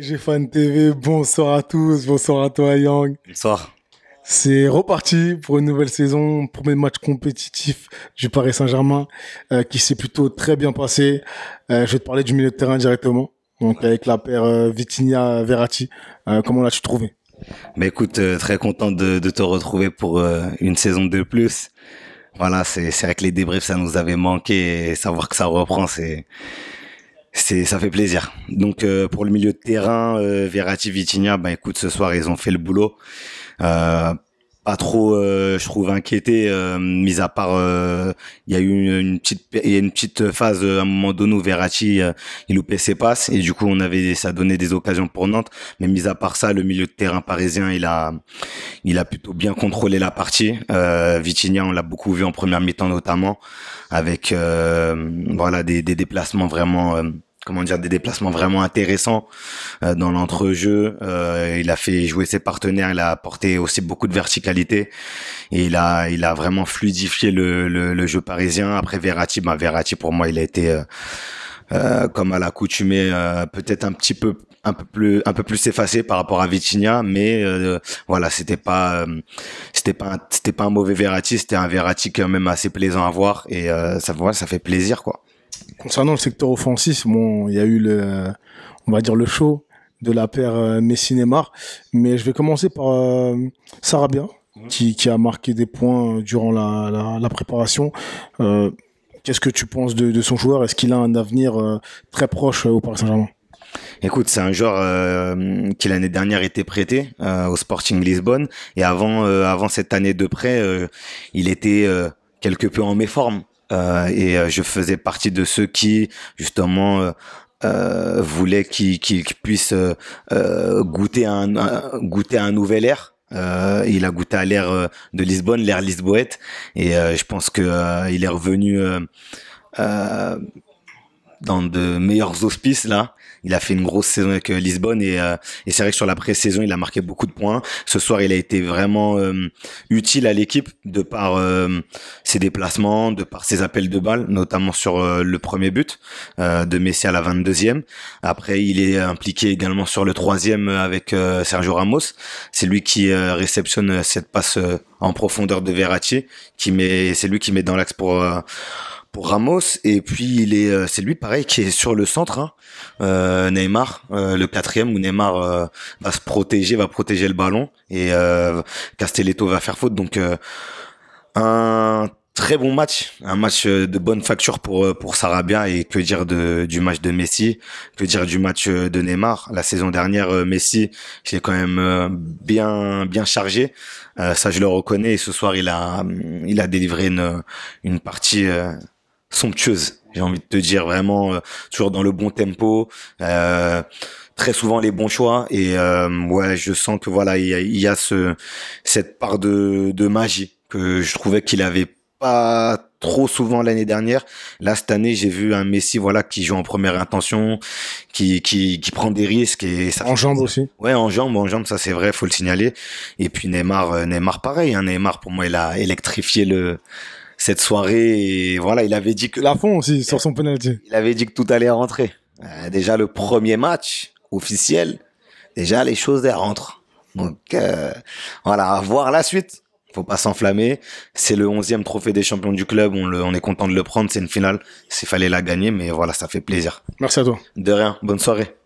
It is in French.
GFan TV, bonsoir à tous, bonsoir à toi Yang. Bonsoir. C'est reparti pour une nouvelle saison, premier match compétitif du Paris Saint-Germain qui s'est plutôt très bien passé. Je vais te parler du milieu de terrain directement, donc avec la paire Vitinha-Verratti. Comment l'as-tu trouvé? Bah écoute, très content de te retrouver pour une saison de plus. Voilà, c'est vrai que les débriefs ça nous avait manqué et savoir que ça reprend, ça fait plaisir. Donc pour le milieu de terrain, Verratti, Vitinha, bah écoute, ce soir ils ont fait le boulot. Pas trop, je trouve inquiété, mis à part, il y a eu une petite phase à un moment donné où Verratti il loupait ses passes et du coup ça donnait des occasions pour Nantes. Mais mis à part ça, le milieu de terrain parisien, il a plutôt bien contrôlé la partie. Vitinha, on l'a beaucoup vu en première mi-temps notamment, avec voilà des déplacements vraiment. Des déplacements vraiment intéressants dans l'entrejeu. Il a fait jouer ses partenaires, il a apporté aussi beaucoup de verticalité et il a vraiment fluidifié le jeu parisien. Après Verratti, pour moi, il a été comme à l'accoutumée, peut-être un peu plus effacé par rapport à Vitinha, mais voilà, c'était pas un mauvais Verratti, c'était un Verratti quand même assez plaisant à voir et ça fait plaisir quoi. Concernant le secteur offensif, bon, il y a eu on va dire le show de la paire Messi-Neymar, mais je vais commencer par Sarabia, qui a marqué des points durant la préparation. Qu'est-ce que tu penses de son joueur? Est-ce qu'il a un avenir très proche au Paris Saint-Germain? Écoute, c'est un joueur qui l'année dernière était prêté au Sporting Lisbonne et avant cette année de prêt, il était quelque peu en méforme. Et je faisais partie de ceux qui justement voulaient qu'il puisse goûter à un nouvel air. Il a goûté à l'air de Lisbonne, l'air lisboète, et je pense que il est revenu dans de meilleurs auspices là. Il a fait une grosse saison avec Lisbonne et c'est vrai que sur la pré-saison, il a marqué beaucoup de points. Ce soir, il a été vraiment utile à l'équipe de par ses déplacements, de par ses appels de balles, notamment sur le premier but de Messi à la 22e. Après, il est impliqué également sur le troisième avec Sergio Ramos. C'est lui qui réceptionne cette passe en profondeur de Verratti, c'est lui qui met dans l'axe pour Ramos, et puis c'est lui pareil qui est sur le centre, hein. Neymar, le quatrième où Neymar va protéger le ballon et Castelletto va faire faute. Donc un très bon match, un match de bonne facture pour Sarabia, et que dire du match de Messi, que dire du match de Neymar. La saison dernière, Messi, il est quand même bien chargé. Ça je le reconnais, et ce soir il a délivré une partie somptueuse, j'ai envie de te dire, vraiment toujours dans le bon tempo, très souvent les bons choix, et ouais, je sens que voilà, il y a cette part de magie que je trouvais qu'il avait pas trop souvent l'année dernière. Là cette année, j'ai vu un Messi voilà qui joue en première intention, qui prend des risques, et ça En jambes aussi. ouais, en jambes, ça c'est vrai, faut le signaler. Et puis Neymar pareil, hein. Neymar pour moi il a électrifié cette soirée, et voilà, il avait dit que Lafont aussi sur son penalty. il avait dit que tout allait rentrer. Déjà le premier match officiel, déjà les choses elles rentrent. Donc voilà, à voir la suite. Faut pas s'enflammer. C'est le 11e trophée des champions du club. On est content de le prendre. C'est une finale. S'il fallait la gagner, mais voilà, ça fait plaisir. Merci à toi. De rien. Bonne soirée.